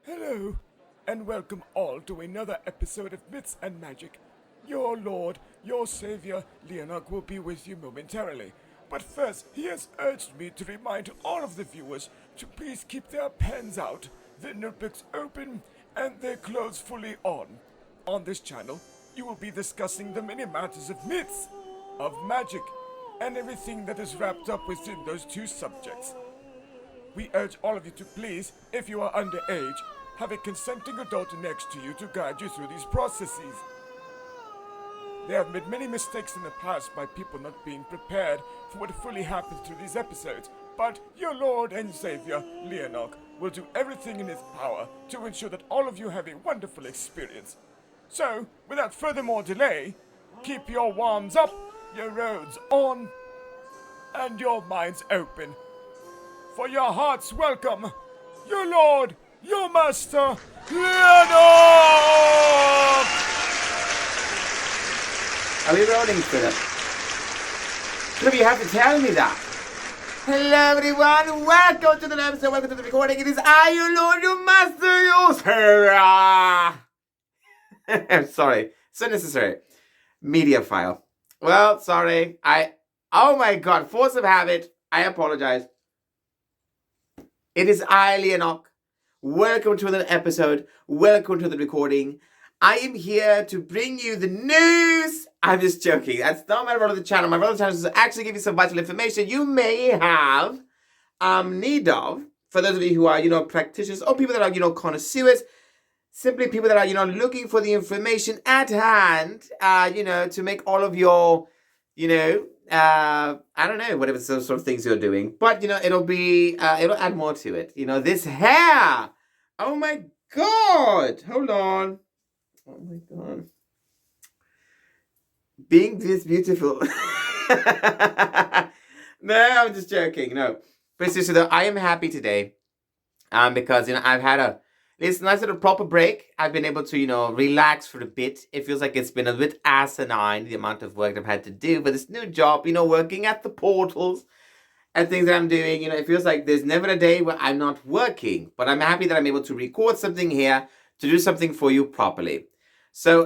Hello, and welcome all to another episode of Myths and Magic. Your Lord, your Savior, Leonark will be with you momentarily. But first, he has urged me to remind all of the viewers to please keep their pens out, their notebooks open, and their clothes fully on. On this channel, you will be discussing the many matters of myths, of magic, and everything that is wrapped up within those two subjects. We urge all of you to please, if you are underage, have a consenting adult next to you to guide you through these processes. There have been many mistakes in the past by people not being prepared for what fully happens through these episodes, but your Lord and Savior, Leonark, will do everything in his power to ensure that all of you have a wonderful experience. So, without further more delay, keep your wands up, your roads on, and your minds open. For your hearts welcome, your Lord, your Master, Leonark! Are we rolling, Philip? Philip, you have to tell me that. Hello, everyone. Welcome to the episode. Welcome to the recording. It is I, your Lord, your Master, your Sarah. Sorry. So necessary. Media file. Well, sorry. Oh my God. Force of habit. I apologize. It is I, Leonark. Welcome to another episode. Welcome to the recording. I am here to bring you the news. I'm just joking. That's not my role of the channel. My role of the channel is to actually give you some vital information you may have need of. For those of you who are, practitioners or people that are, connoisseurs. Simply people that are, looking for the information at hand, to make all of your, I don't know, whatever sort of things you're doing. But, it'll add more to it. This hair. Oh my God. Hold on. Oh my God. Being this beautiful. No, I'm just joking. No. But seriously though, I am happy today. Because, I've had this nice little proper break. I've been able to, relax for a bit. It feels like it's been a bit asinine, the amount of work I've had to do. But this new job, working at the portals and things that I'm doing, it feels like there's never a day where I'm not working. But I'm happy that I'm able to record something here to do something for you properly. So,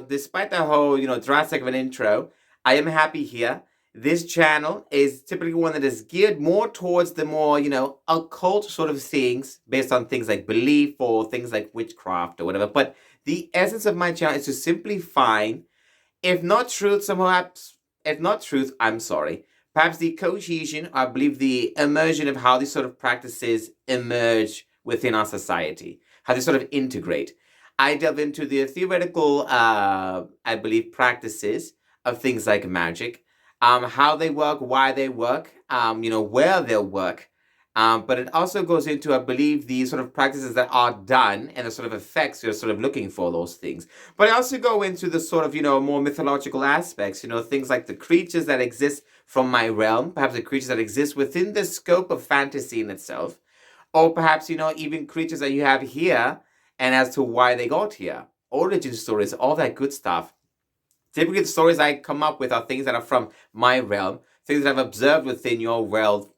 despite the whole, drastic of an intro, I am happy here. This channel is typically one that is geared more towards the more, occult sort of things based on things like belief or things like witchcraft or whatever. But the essence of my channel is to simply find, if not truth, I'm sorry, perhaps the cohesion, I believe the immersion of how these sort of practices emerge within our society, how they sort of integrate. I delve into the theoretical, I believe, practices of things like magic, how they work, why they work, where they'll work. But it also goes into, I believe, the sort of practices that are done and the sort of effects you're sort of looking for those things. But I also go into the sort of, more mythological aspects, things like the creatures that exist from my realm, perhaps the creatures that exist within the scope of fantasy in itself, or perhaps, even creatures that you have here, and as to why they got here. Origin stories, all that good stuff. Typically, the stories I come up with are things that are from my realm, things that I've observed within your world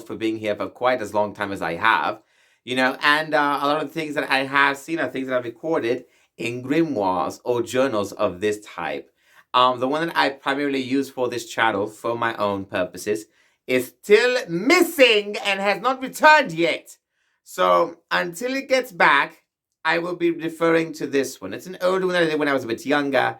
for being here for quite as long time as I have. And a lot of the things that I have seen are things that I've recorded in grimoires or journals of this type. The one that I primarily use for this channel for my own purposes is still missing and has not returned yet. So until it gets back, I will be referring to this one. It's an older one that I did when I was a bit younger.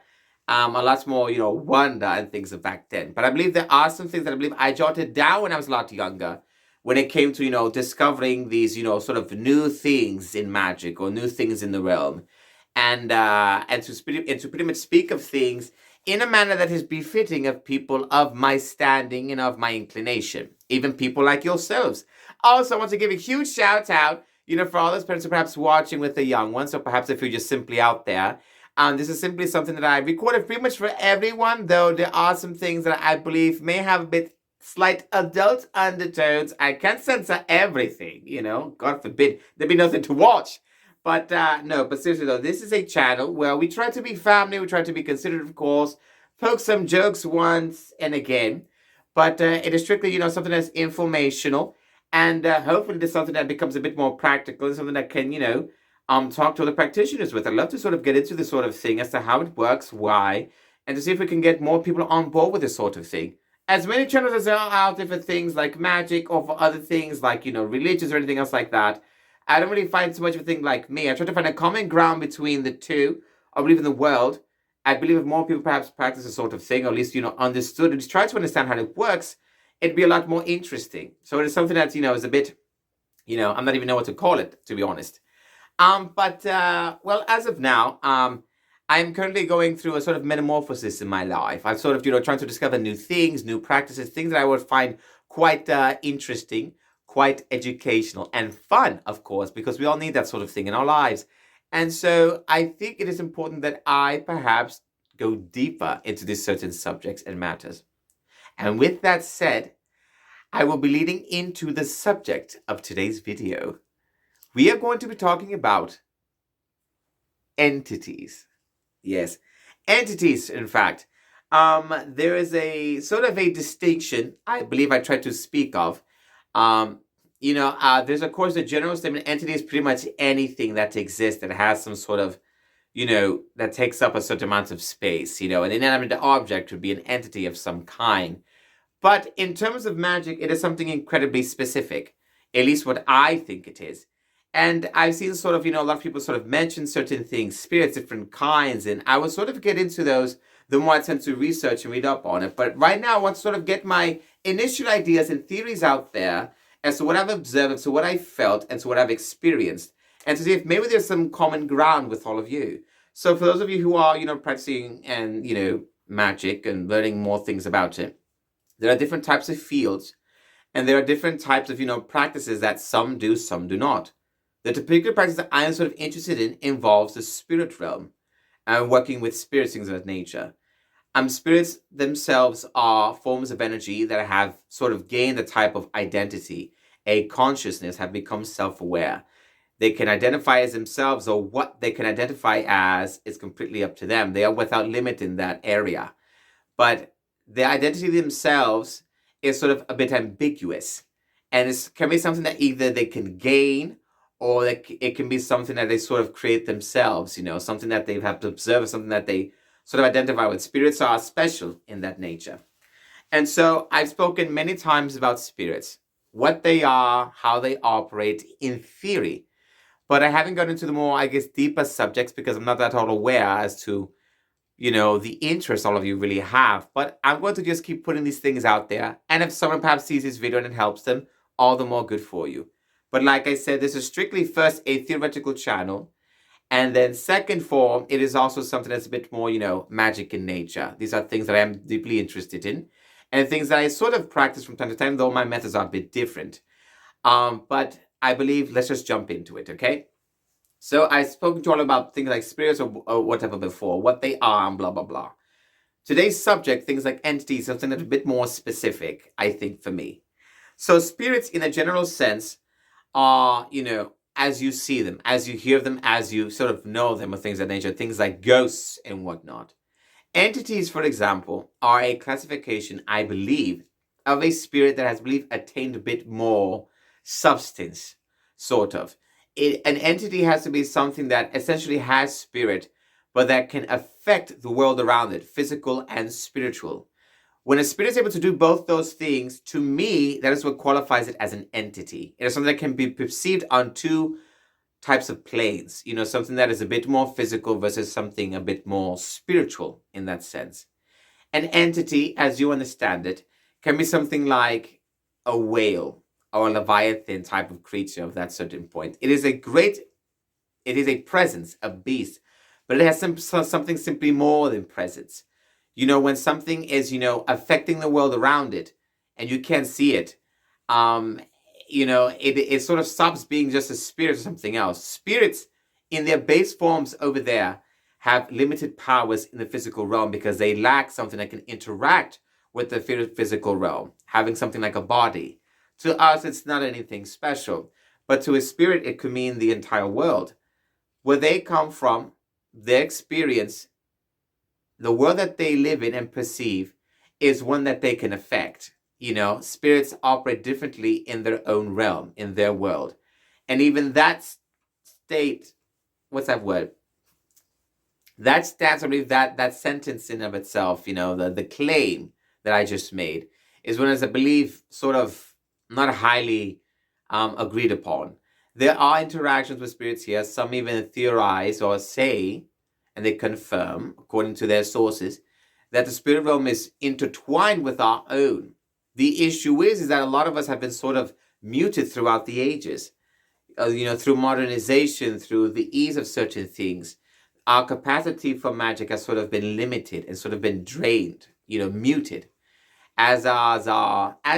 A lot more, wonder and things of back then. But I believe there are some things that I believe I jotted down when I was a lot younger. When it came to, discovering these, sort of new things in magic or new things in the realm. And to pretty much speak of things in a manner that is befitting of people of my standing and of my inclination. Even people like yourselves. Also, I want to give a huge shout out, for all those parents who are perhaps watching with the young ones, or perhaps if you're just simply out there. This is simply something that I recorded pretty much for everyone, though there are some things that I believe may have a bit slight adult undertones. I can't censor everything, God forbid there'd be nothing to watch. But no, but seriously though, this is a channel where we try to be family, we try to be considerate, of course, poke some jokes once and again. But it is strictly, something that's informational. And hopefully this is something that becomes a bit more practical and something that can, talk to other practitioners with. I'd love to sort of get into this sort of thing as to how it works, why, and to see if we can get more people on board with this sort of thing. As many channels as there are out there for things like magic or for other things like, religions or anything else like that, I don't really find so much of a thing like me. I try to find a common ground between the two. I believe in the world. I believe if more people perhaps practice this sort of thing, or at least, understood and try to understand how it works, it'd be a lot more interesting. So it is something that, is a bit, I'm not even know what to call it, to be honest. Well, as of now, I'm currently going through a sort of metamorphosis in my life. I'm sort of, trying to discover new things, new practices, things that I would find quite interesting, quite educational and fun, of course, because we all need that sort of thing in our lives. And so I think it is important that I perhaps go deeper into these certain subjects and matters. And with that said, I will be leading into the subject of today's video. We are going to be talking about entities. Yes, entities, in fact. There is a sort of a distinction I believe I tried to speak of. There's of course the general statement entity is pretty much anything that exists that has some sort of, that takes up a certain amount of space. An inanimate object would be an entity of some kind. But in terms of magic, it is something incredibly specific, at least what I think it is. And I've seen sort of, a lot of people sort of mention certain things, spirits, different kinds, and I will sort of get into those the more I tend to research and read up on it. But right now, I want to sort of get my initial ideas and theories out there as to what I've observed, to what I felt, and to what I've experienced, and to see if maybe there's some common ground with all of you. So for those of you who are, practicing and, magic and learning more things about it, there are different types of fields, and there are different types of, practices that some do, some do not. The particular practice that I am sort of interested in involves the spirit realm and working with spirits, things of that nature. Spirits themselves are forms of energy that have sort of gained a type of identity, a consciousness, have become self-aware. They can identify as themselves, or what they can identify as is completely up to them. They are without limit in that area. But the identity themselves is sort of a bit ambiguous. And it can be something that either they can gain, or it can be something that they sort of create themselves, something that they have to observe, something that they sort of identify with. Spirits are special in that nature. And so I've spoken many times about spirits, what they are, how they operate in theory. But I haven't gone into the more, I guess, deeper subjects because I'm not that all aware as to, the interest all of you really have. But I'm going to just keep putting these things out there. And if someone perhaps sees this video and it helps them, all the more good for you. But like I said, this is strictly first a theoretical channel. And then second form, it is also something that's a bit more, magic in nature. These are things that I am deeply interested in. And things that I sort of practice from time to time, though my methods are a bit different. But I believe, let's just jump into it, okay? So I've spoken to you all about things like spirits or whatever before, what they are and blah, blah, blah. Today's subject, things like entities, something that's a bit more specific, I think, for me. So spirits, in a general sense, are, as you see them, as you hear them, as you sort of know them, or things of that nature, things like ghosts and whatnot. Entities, for example, are a classification, I believe, of a spirit that has, I believe, attained a bit more substance, sort of. An entity has to be something that essentially has spirit, but that can affect the world around it, physical and spiritual. When a spirit is able to do both those things, to me, that is what qualifies it as an entity. It is something that can be perceived on two types of planes. Something that is a bit more physical versus something a bit more spiritual in that sense. An entity, as you understand it, can be something like a whale or a leviathan type of creature of that certain point. It is a presence, a beast, but it has something simply more than presence. When something is, affecting the world around it and you can't see it, it sort of stops being just a spirit or something else. Spirits in their base forms over there have limited powers in the physical realm because they lack something that can interact with the physical realm, having something like a body. To us, it's not anything special, but to a spirit, it could mean the entire world. Where they come from, their experience, the world that they live in and perceive is one that they can affect. spirits operate differently in their own realm, in their world. And even that state, what's that word? That stance, I believe that sentence in of itself, the claim that I just made, is one as I believe sort of not highly agreed upon. There are interactions with spirits here. Some even theorize or say, and they confirm, according to their sources, that the spirit realm is intertwined with our own. The issue is that a lot of us have been sort of muted throughout the ages, through modernization, through the ease of certain things. Our capacity for magic has sort of been limited and sort of been drained, muted, as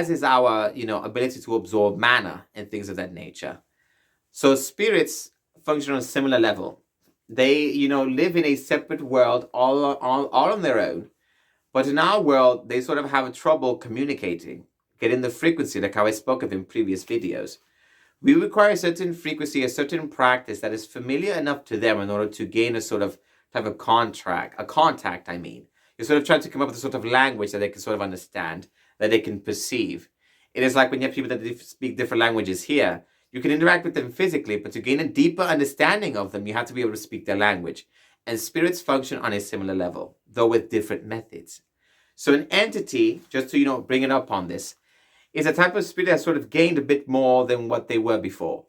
is our, ability to absorb mana and things of that nature. So spirits function on a similar level. They, live in a separate world all on their own. But in our world, they sort of have trouble communicating, getting the frequency, like how I spoke of in previous videos. We require a certain frequency, a certain practice that is familiar enough to them in order to gain a sort of type of contact, I mean. You're sort of trying to come up with a sort of language that they can sort of understand, that they can perceive. It is like when you have people that speak different languages here, you can interact with them physically, but to gain a deeper understanding of them, you have to be able to speak their language. And spirits function on a similar level, though with different methods. So an entity, just to, bring it up on this, is a type of spirit that has sort of gained a bit more than what they were before.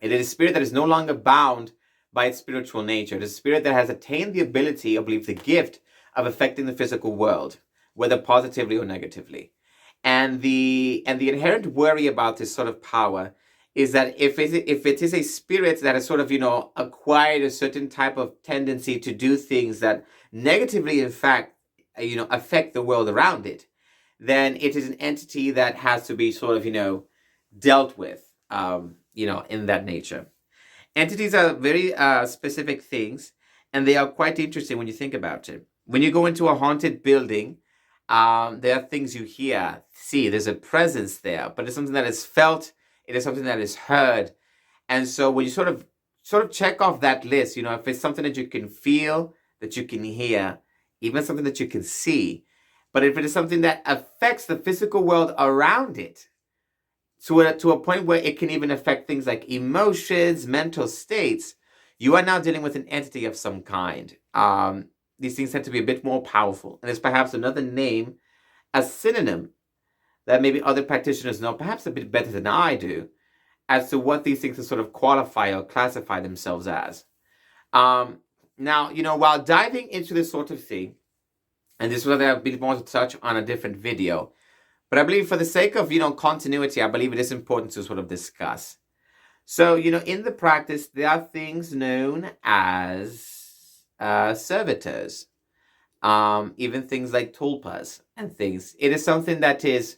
It is a spirit that is no longer bound by its spiritual nature. It is a spirit that has attained the ability, I believe, the gift of affecting the physical world, whether positively or negatively. And the inherent worry about this sort of power is that if it is a spirit that has sort of, acquired a certain type of tendency to do things that negatively, in fact, affect the world around it, then it is an entity that has to be sort of, dealt with, in that nature. Entities are very specific things, and they are quite interesting when you think about it. When you go into a haunted building, there are things you see, there's a presence there, but it's something that is felt, it is something that is heard. And so when you sort of check off that list, if it's something that you can feel, that you can hear, even something that you can see, but if it is something that affects the physical world around it, to a point where it can even affect things like emotions, mental states, you are now dealing with an entity of some kind. These things tend to be a bit more powerful. And there's perhaps another name, a synonym, that maybe other practitioners know perhaps a bit better than I do, as to what these things can sort of qualify or classify themselves as. Now, while diving into this sort of thing, and this is what I'll be more to touch on a different video, but I believe for the sake of, continuity, I believe it is important to sort of discuss. So, in the practice, there are things known as servitors, even things like tulpas and things. It is something that is,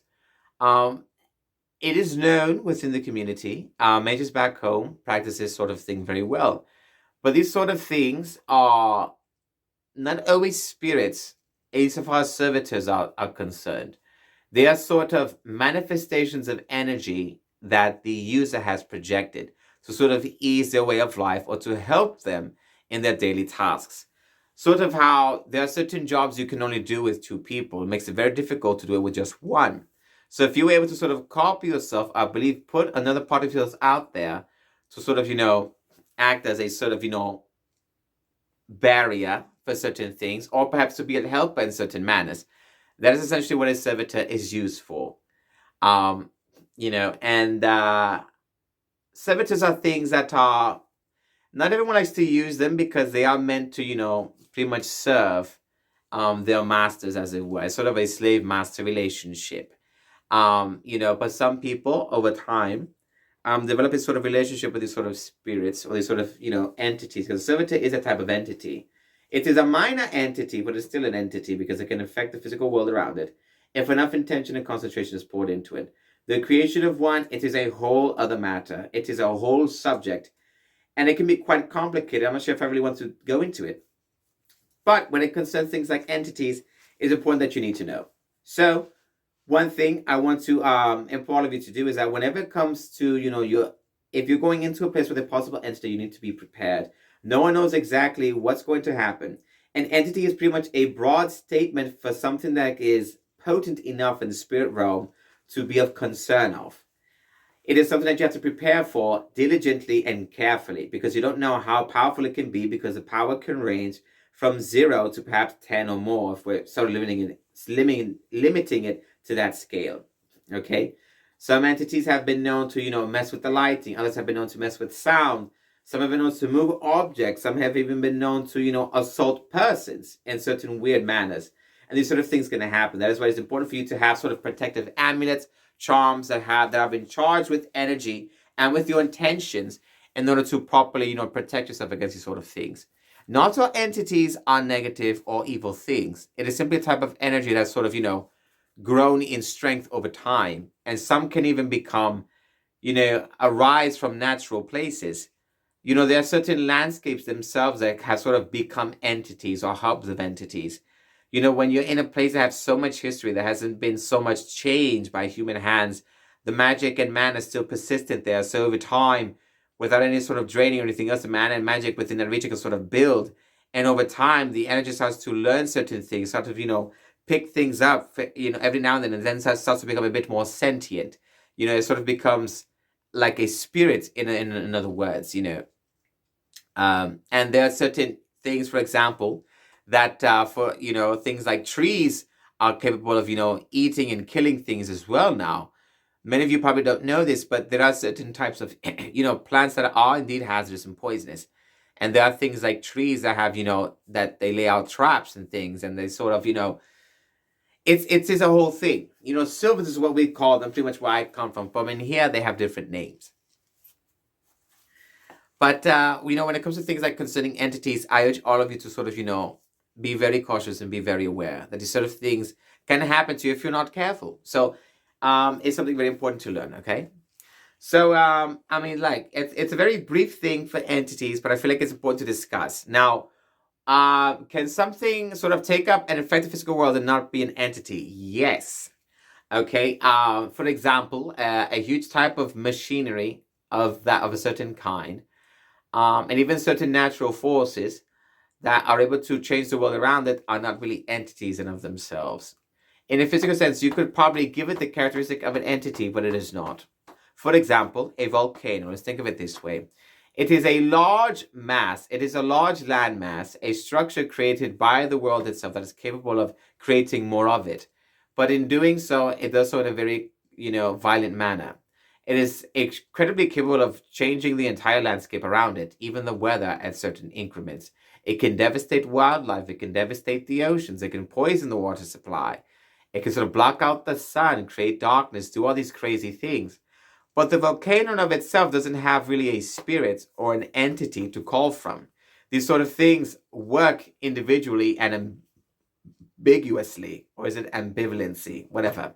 it is known within the community. Mages back home practice this sort of thing very well. But these sort of things are not always spirits, insofar as servitors are concerned. They are sort of manifestations of energy that the user has projected to sort of ease their way of life or to help them in their daily tasks. Sort of how there are certain jobs you can only do with two people. It makes it very difficult to do it with just one. So if you were able to sort of copy yourself, I believe, put another part of yourself out there to sort of, act as a sort of, barrier for certain things, or perhaps to be a helper in certain manners. That is essentially what a servitor is used for. And servitors are things that are, not everyone likes to use them because they are meant to, pretty much serve their masters, as it were. It's sort of a slave-master relationship. But some people over time develop a sort of relationship with these sort of spirits or these sort of, entities. Because a servitor is a type of entity. It is a minor entity, but it's still an entity because it can affect the physical world around it if enough intention and concentration is poured into it. The creation of one, it is a whole other matter. It is a whole subject. And it can be quite complicated. I'm not sure if I really want to go into it. But when it concerns things like entities, it's important that you need to know. So one thing I want to implore all of you to do is that whenever it comes to, if you're going into a place with a possible entity, you need to be prepared. No one knows exactly what's going to happen. An entity is pretty much a broad statement for something that is potent enough in the spirit realm to be of concern of. It is something that you have to prepare for diligently and carefully, because you don't know how powerful it can be, because the power can range from 0 to perhaps 10 or more if we're sort of limiting it to that scale. Okay? Some entities have been known to, mess with the lighting. Others have been known to mess with sound. Some have been known to move objects. Some have even been known to, assault persons in certain weird manners. And these sort of things can happen. That is why it's important for you to have sort of protective amulets, charms that have been charged with energy and with your intentions in order to properly, protect yourself against these sort of things. Not all entities are negative or evil things. It is simply a type of energy that's sort of, grown in strength over time. And some can even become, arise from natural places. There are certain landscapes themselves that have sort of become entities or hubs of entities. When you're in a place that has so much history, there hasn't been so much change by human hands, the magic and mana is still persistent there. So over time, without any sort of draining or anything else, the mana and magic within that region can sort of build. And over time, the energy starts to learn certain things, sort of, pick things up, every now and then starts to become a bit more sentient. It sort of becomes like a spirit, in other words, And there are certain things, for example, that for things like trees are capable of eating and killing things as well now. Many of you probably don't know this, but there are certain types of plants that are indeed hazardous and poisonous. And there are things like trees that have that they lay out traps and things, and they sort of it's a whole thing. Sylvans is what we call them, pretty much where I come from. But in here they have different names. But when it comes to things like concerning entities, I urge all of you to sort of be very cautious and be very aware that these sort of things can happen to you if you're not careful. So it's something very important to learn, okay? So, it's a very brief thing for entities, but I feel like it's important to discuss. Now, can something sort of take up and affect the physical world and not be an entity? Yes. Okay. For example, a huge type of machinery of a certain kind, and even certain natural forces that are able to change the world around it are not really entities in of themselves. In a physical sense, you could probably give it the characteristic of an entity, but it is not. For example, a volcano. Let's think of it this way. It is a large mass. It is a large land mass, a structure created by the world itself that is capable of creating more of it. But in doing so, it does so in a very, violent manner. It is incredibly capable of changing the entire landscape around it, even the weather at certain increments. It can devastate wildlife. It can devastate the oceans. It can poison the water supply. It can sort of block out the sun, create darkness, do all these crazy things. But the volcano in of itself doesn't have really a spirit or an entity to call from. These sort of things work individually and ambiguously, or is it ambivalency, whatever.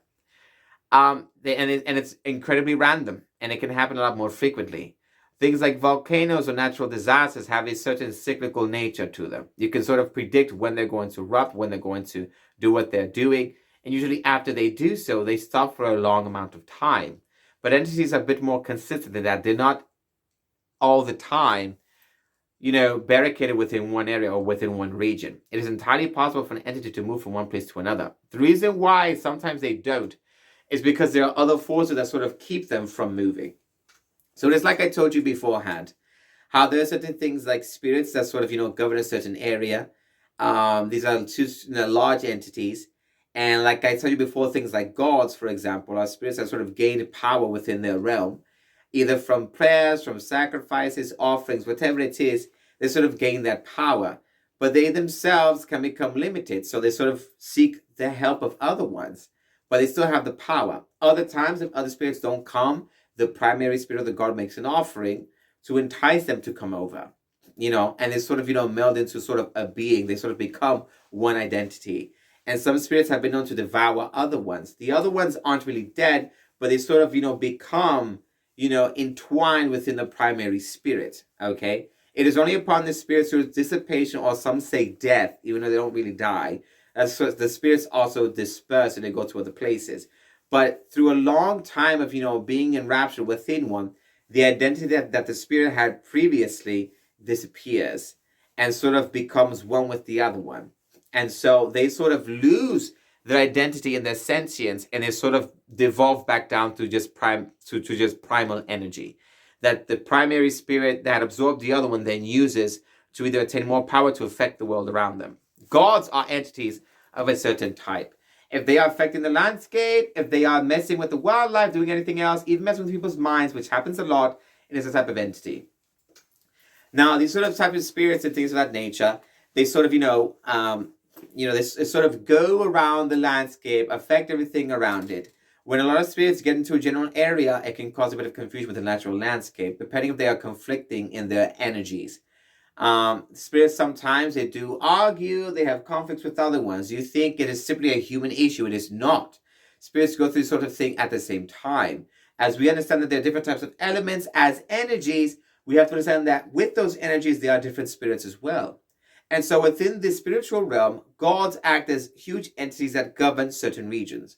It's incredibly random, and it can happen a lot more frequently. Things like volcanoes or natural disasters have a certain cyclical nature to them. You can sort of predict when they're going to erupt, when they're going to do what they're doing, and usually after they do so, they stop for a long amount of time. But entities are a bit more consistent in that they're not all the time, barricaded within one area or within one region. It is entirely possible for an entity to move from one place to another. The reason why sometimes they don't is because there are other forces that sort of keep them from moving. So it's like I told you beforehand, how there are certain things like spirits that sort of, govern a certain area. These are two large entities. And like I told you before, things like gods, for example, are spirits that sort of gained power within their realm, either from prayers, from sacrifices, offerings, whatever it is, they sort of gain that power. But they themselves can become limited, so they sort of seek the help of other ones, but they still have the power. Other times, if other spirits don't come, the primary spirit of the god makes an offering to entice them to come over, and they sort of, meld into sort of a being. They sort of become one identity. And some spirits have been known to devour other ones. The other ones aren't really dead, but they sort of, become, entwined within the primary spirit, okay? It is only upon the spirits whose dissipation, or some say death, even though they don't really die, as the spirits also disperse and they go to other places. But through a long time of, being enraptured within one, the identity that the spirit had previously disappears and sort of becomes one with the other one. And so they sort of lose their identity and their sentience, and they sort of devolve back down to just just primal energy. That the primary spirit that absorbed the other one then uses to either attain more power to affect the world around them. Gods are entities of a certain type. If they are affecting the landscape, if they are messing with the wildlife, doing anything else, even messing with people's minds, which happens a lot, it is a type of entity. Now, these sort of type of spirits and things of that nature, they sort of, they sort of go around the landscape, affect everything around it. When a lot of spirits get into a general area, it can cause a bit of confusion with the natural landscape, depending if they are conflicting in their energies. Spirits sometimes, they do argue, they have conflicts with other ones. You think it is simply a human issue. It is not. Spirits go through this sort of thing at the same time. As we understand that there are different types of elements as energies, we have to understand that with those energies, there are different spirits as well. And so within the spiritual realm, gods act as huge entities that govern certain regions.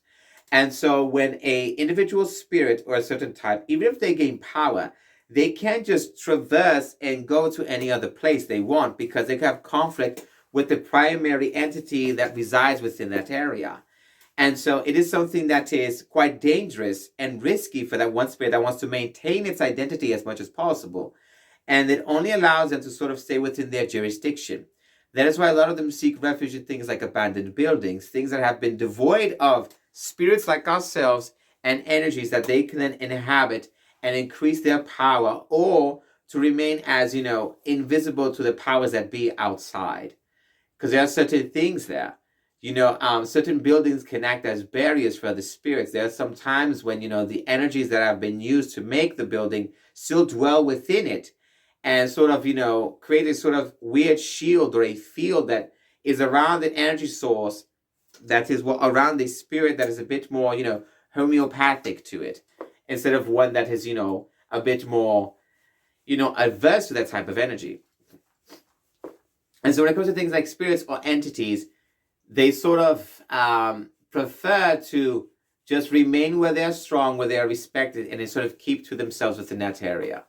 And so when a individual spirit or a certain type, even if they gain power, they can't just traverse and go to any other place they want, because they have conflict with the primary entity that resides within that area. And so it is something that is quite dangerous and risky for that one spirit that wants to maintain its identity as much as possible. And it only allows them to sort of stay within their jurisdiction. That is why a lot of them seek refuge in things like abandoned buildings, things that have been devoid of spirits like ourselves and energies that they can then inhabit and increase their power, or to remain as, invisible to the powers that be outside. Because there are certain things there. Certain buildings can act as barriers for the spirits. There are some times when, the energies that have been used to make the building still dwell within it and sort of, create a sort of weird shield or a field that is around an energy source that is around a spirit that is a bit more, homeopathic to it, instead of one that is, a bit more, adverse to that type of energy. And so when it comes to things like spirits or entities, they sort of prefer to just remain where they're strong, where they are respected, and they sort of keep to themselves within that area.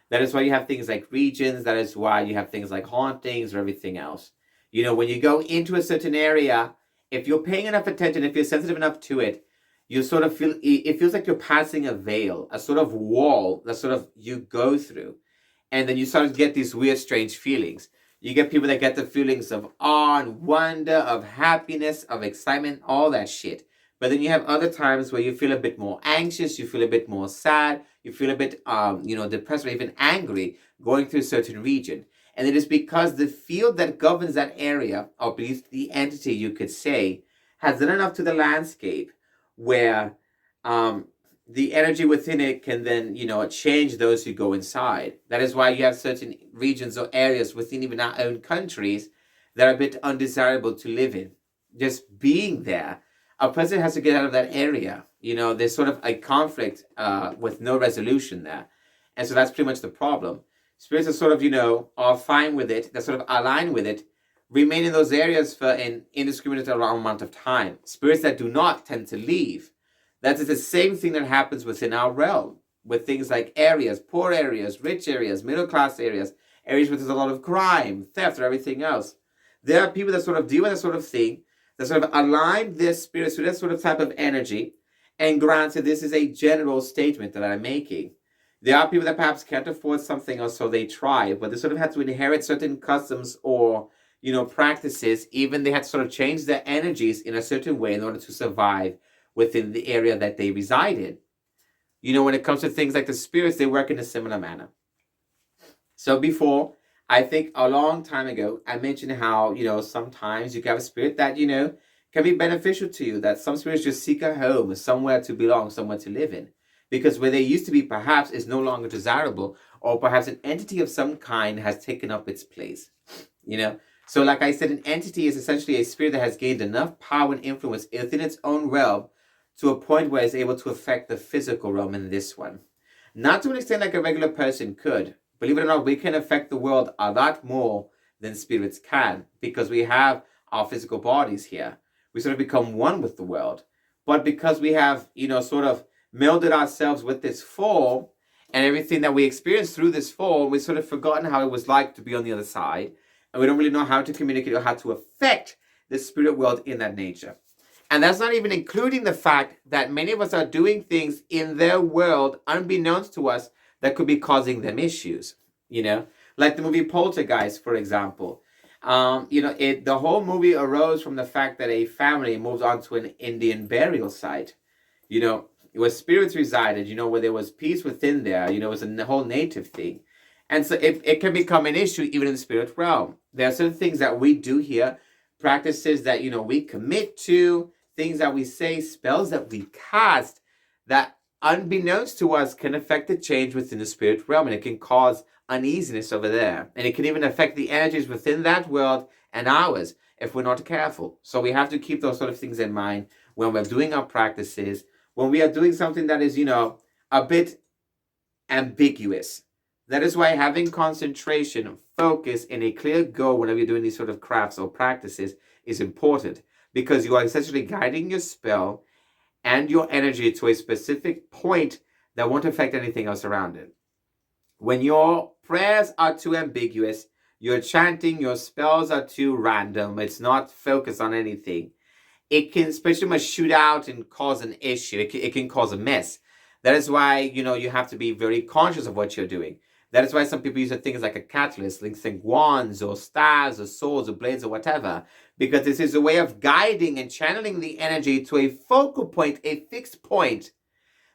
That is why you have things like regions. That is why you have things like hauntings or everything else. When you go into a certain area, if you're paying enough attention, if you're sensitive enough to it, you sort of feel, it feels like you're passing a veil, a sort of wall that sort of you go through. And then you sort of get these weird, strange feelings. You get people that get the feelings of awe and wonder, of happiness, of excitement, all that shit. But then you have other times where you feel a bit more anxious, you feel a bit more sad, you feel a bit, depressed or even angry going through a certain region. And it is because the field that governs that area, or at least the entity you could say, has done enough to the landscape where the energy within it can then, change those who go inside. That is why you have certain regions or areas within even our own countries that are a bit undesirable to live in. Just being there, a person has to get out of that area. There's sort of a conflict with no resolution there. And so that's pretty much the problem. Spirits are sort of, are fine with it. They're sort of aligned with it. Remain in those areas for an indiscriminate amount of time. Spirits that do not tend to leave. That is the same thing that happens within our realm, with things like areas, poor areas, rich areas, middle class areas, areas where there's a lot of crime, theft, or everything else. There are people that sort of deal with that sort of thing, that sort of align their spirits with that sort of type of energy. And granted, this is a general statement that I'm making. There are people that perhaps can't afford something, or so they try, but they sort of have to inherit certain customs or, practices. Even they had to sort of change their energies in a certain way in order to survive within the area that they reside in. When it comes to things like the spirits, they work in a similar manner. So before, I think a long time ago, I mentioned how, sometimes you can have a spirit that, can be beneficial to you, that some spirits just seek a home, somewhere to belong, somewhere to live in. Because where they used to be perhaps is no longer desirable, or perhaps an entity of some kind has taken up its place. So like I said, an entity is essentially a spirit that has gained enough power and influence within its own realm to a point where it's able to affect the physical realm in this one. Not to an extent like a regular person could. Believe it or not, we can affect the world a lot more than spirits can, because we have our physical bodies here. We sort of become one with the world. But because we have, sort of melded ourselves with this form and everything that we experience through this form, we've sort of forgotten how it was like to be on the other side. And we don't really know how to communicate or how to affect the spirit world in that nature. And that's not even including the fact that many of us are doing things in their world unbeknownst to us that could be causing them issues, you know, like the movie Poltergeist, for example. The whole movie arose from the fact that a family moved onto an Indian burial site, where spirits resided, where there was peace within there, it was a whole native thing. And so it can become an issue even in the spirit realm. There are certain things that we do here, practices that, we commit to, things that we say, spells that we cast, that unbeknownst to us can affect the change within the spirit realm, and it can cause uneasiness over there. And it can even affect the energies within that world and ours if we're not careful. So we have to keep those sort of things in mind when we're doing our practices, when we are doing something that is, a bit ambiguous. That is why having concentration, focus, and a clear goal whenever you're doing these sort of crafts or practices is important, because you are essentially guiding your spell and your energy to a specific point that won't affect anything else around it. When your prayers are too ambiguous, your chanting, your spells are too random, it's not focused on anything, it can pretty much shoot out and cause an issue. It can cause a mess. That is why, you have to be very conscious of what you're doing. That is why some people use things like a catalyst, like think wands or stars or swords or blades or whatever, because this is a way of guiding and channeling the energy to a focal point, a fixed point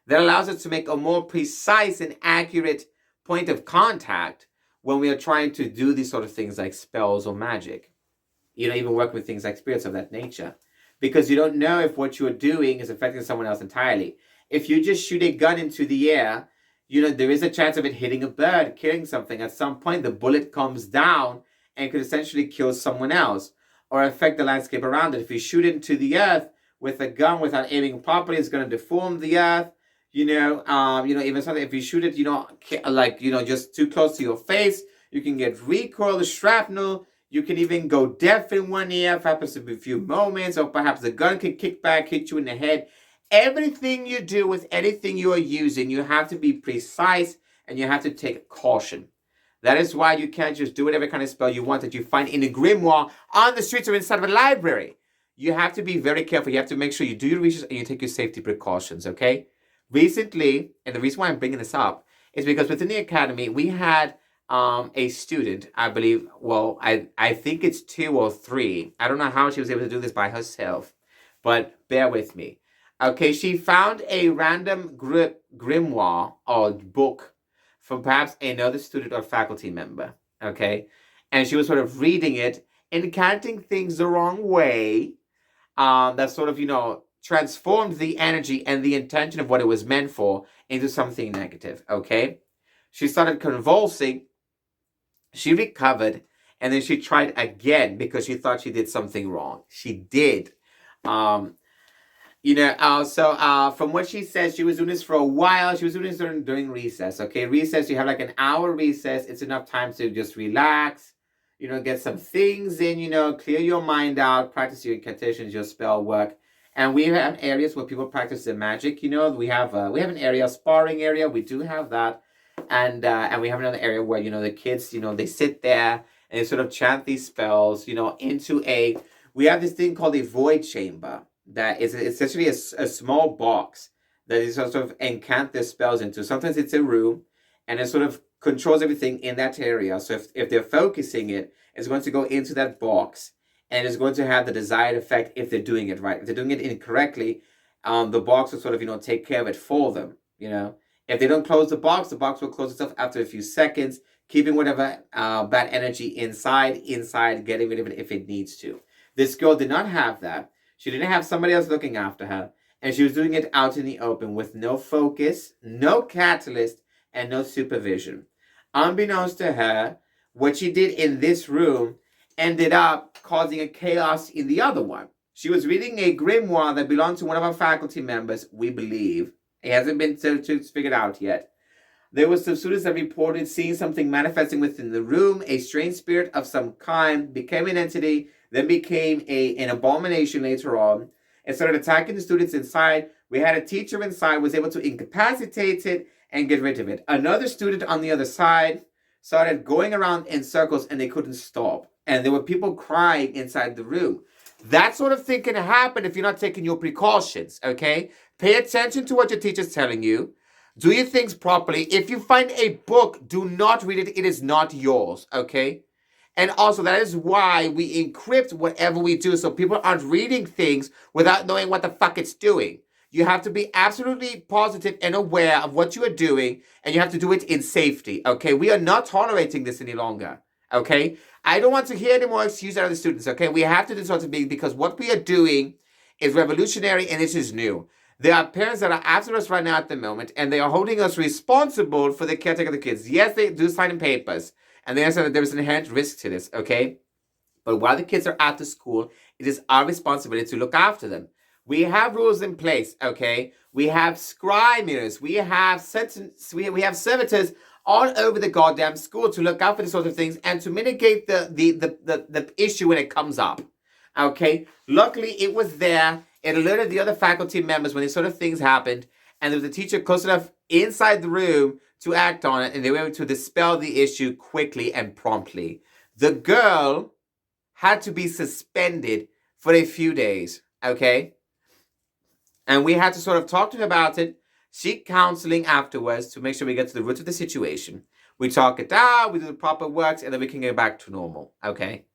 that allows us to make a more precise and accurate point of contact when we are trying to do these sort of things like spells or magic. Even work with things like spirits of that nature, because you don't know if what you're doing is affecting someone else entirely. If you just shoot a gun into the air, there is a chance of it hitting a bird, killing something. At some point, the bullet comes down and could essentially kill someone else or affect the landscape around it. If you shoot into the earth with a gun without aiming properly, it's going to deform the earth. Even something, if you shoot it, just too close to your face, you can get recoil, shrapnel. You can even go deaf in one ear for perhaps a few moments, or perhaps the gun can kick back, hit you in the head. Everything you do with anything you are using, you have to be precise and you have to take caution. That is why you can't just do whatever kind of spell you want that you find in a grimoire on the streets or inside of a library. You have to be very careful. You have to make sure you do your research and you take your safety precautions, okay? Recently, and the reason why I'm bringing this up is because within the academy, we had a student, I believe, I think it's 2 or 3. I don't know how she was able to do this by herself, but bear with me. Okay, she found a random grimoire or book from perhaps another student or faculty member, okay? And she was sort of reading it and counting things the wrong way, that sort of, transformed the energy and the intention of what it was meant for into something negative, okay? She started convulsing, she recovered, and then she tried again because she thought she did something wrong. She did. From what she says, she was doing this for a while. She was doing this during recess, okay? Recess, you have like an hour recess. It's enough time to just relax, get some things in, clear your mind out, practice your incantations, your spell work. And we have areas where people practice their magic, we have an area, a sparring area. We do have that. And we have another area where, the kids, they sit there and they sort of chant these spells, we have this thing called a void chamber that is essentially a small box that is sort of encant their spells into. Sometimes it's a room and it sort of controls everything in that area. So if they're focusing it, it's going to go into that box and it's going to have the desired effect if they're doing it right. If they're doing it incorrectly, the box will sort of, take care of it for them, If they don't close the box will close itself after a few seconds, keeping whatever bad energy inside, getting rid of it if it needs to. This girl did not have that. She didn't have somebody else looking after her, and she was doing it out in the open with no focus, no catalyst, and no supervision. Unbeknownst to her, what she did in this room ended up causing a chaos in the other one. She was reading a grimoire that belonged to one of our faculty members, we believe. It hasn't been figured out yet. There were some students that reported seeing something manifesting within the room. A strange spirit of some kind became an entity, then became an abomination later on, and started attacking the students inside. We had a teacher inside, was able to incapacitate it and get rid of it. Another student on the other side started going around in circles and they couldn't stop. And there were people crying inside the room. That sort of thing can happen if you're not taking your precautions, okay? Pay attention to what your teacher's telling you. Do your things properly. If you find a book, do not read it. It is not yours, okay? And also, that is why we encrypt whatever we do so people aren't reading things without knowing what the fuck it's doing. You have to be absolutely positive and aware of what you are doing, and you have to do it in safety, okay? We are not tolerating this any longer, okay? I don't want to hear any more excuses out of the students, okay? We have to do something because what we are doing is revolutionary and this is new. There are parents that are after us right now at the moment, and they are holding us responsible for the caretaker of the kids. Yes, they do sign in papers, and they answer that there is an inherent risk to this, okay? But while the kids are at the school, it is our responsibility to look after them. We have rules in place, okay? We have scribers, we have servitors all over the goddamn school to look out for these sorts of things and to mitigate the issue when it comes up, okay? Luckily, it was there. It alerted the other faculty members when these sort of things happened, and there was a teacher close enough inside the room to act on it, and they were able to dispel the issue quickly and promptly. The girl had to be suspended for a few days, okay? And we had to sort of talk to her about it, seek counseling afterwards to make sure we get to the root of the situation. We talk it out, we do the proper works, and then we can get back to normal, okay?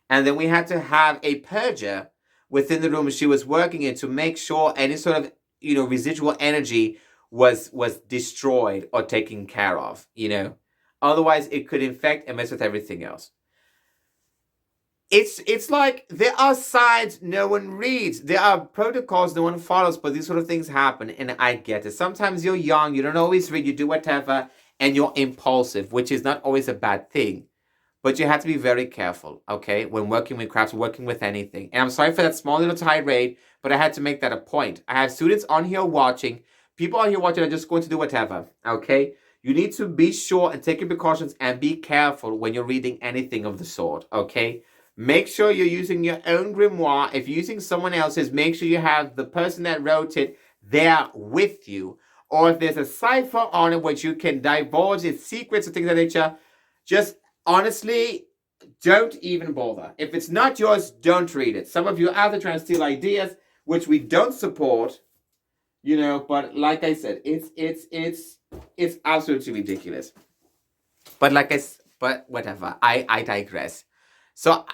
And then we had to have a purger within the room she was working in to make sure any sort of, residual energy was destroyed or taken care of, Otherwise, it could infect and mess with everything else. It's like there are signs no one reads. There are protocols no one follows, but these sort of things happen, and I get it. Sometimes you're young, you don't always read, you do whatever, and you're impulsive, which is not always a bad thing. But you have to be very careful, okay, when working with crafts, working with anything. And I'm sorry for that small little tirade, but I had to make that a point. I have students on here watching. People on here watching are just going to do whatever, okay? You need to be sure and take your precautions and be careful when you're reading anything of the sort, okay? Make sure you're using your own grimoire. If you're using someone else's, make sure you have the person that wrote it there with you. Or if there's a cipher on it which you can divulge its secrets or things of that nature, just honestly, don't even bother. If it's not yours, don't read it. Some of you are out there trying to steal ideas, which we don't support, but like I said, it's absolutely ridiculous. But whatever, I digress. So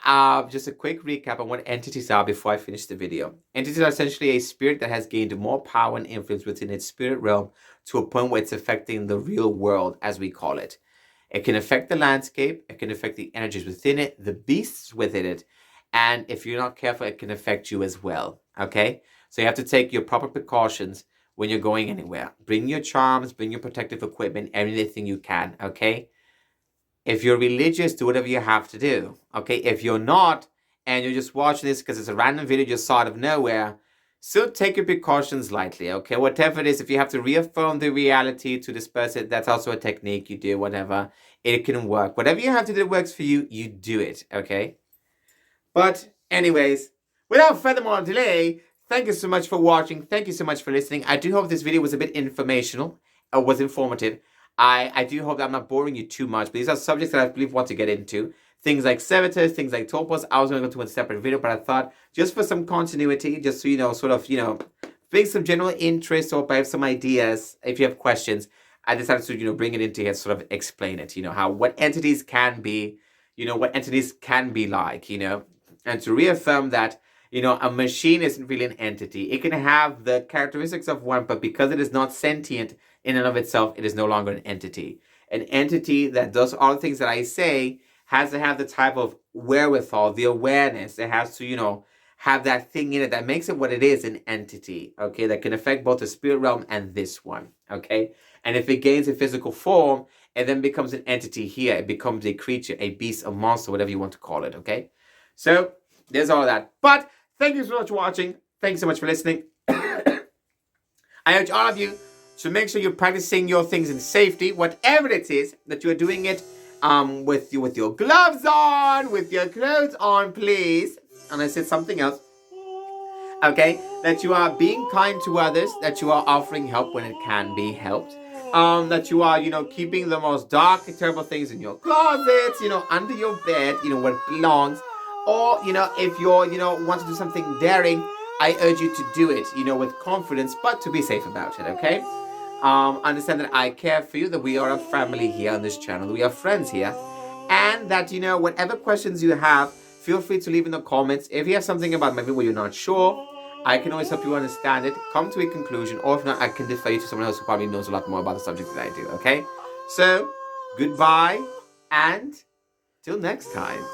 just a quick recap on what entities are before I finish the video. Entities are essentially a spirit that has gained more power and influence within its spirit realm to a point where it's affecting the real world, as we call it. It can affect the landscape, it can affect the energies within it, the beasts within it, and if you're not careful, it can affect you as well, okay? So you have to take your proper precautions when you're going anywhere. Bring your charms, bring your protective equipment, everything you can, okay? If you're religious, do whatever you have to do, okay? If you're not, and you're just watching this because it's a random video just saw out of nowhere, still take your precautions lightly, okay? Whatever it is, if you have to reaffirm the reality to disperse it, that's also a technique you do, whatever. It can work. Whatever you have to do that works for you, you do it, okay? But anyways, without further more delay, thank you so much for watching. Thank you so much for listening. I do hope this video was a bit informational, or was informative. I do hope that I'm not boring you too much, but these are subjects that I believe want to get into. Things like servitors, things like torpors, I was going to go to a separate video, but I thought just for some continuity, just so bring some general interest or perhaps some ideas, if you have questions, I decided to, bring it into here, sort of explain it, what entities can be, what entities can be like, and to reaffirm that, a machine isn't really an entity. It can have the characteristics of one, but because it is not sentient in and of itself, it is no longer an entity. An entity that does all the things that I say has to have the type of wherewithal, the awareness. It has to, have that thing in it that makes it what it is, an entity, okay, that can affect both the spirit realm and this one, okay? And if it gains a physical form, it then becomes an entity here. It becomes a creature, a beast, a monster, whatever you want to call it, okay? So, there's all that. But, thank you so much for watching. Thank you so much for listening. I urge all of you to make sure you're practicing your things in safety, whatever it is, that you're doing it with your gloves on, with your clothes on, please. And I said something else. Okay, that you are being kind to others, that you are offering help when it can be helped. That you are, keeping the most dark and terrible things in your closets, under your bed, where it belongs. Or, if you're, want to do something daring, I urge you to do it, with confidence, but to be safe about it, okay? Understand that I care for you, that we are a family here on this channel, we are friends here, and that, whatever questions you have, feel free to leave in the comments. If you have something about maybe where you're not sure, I can always help you understand it, come to a conclusion, or if not, I can defer you to someone else who probably knows a lot more about the subject than I do, okay? So, goodbye, and till next time.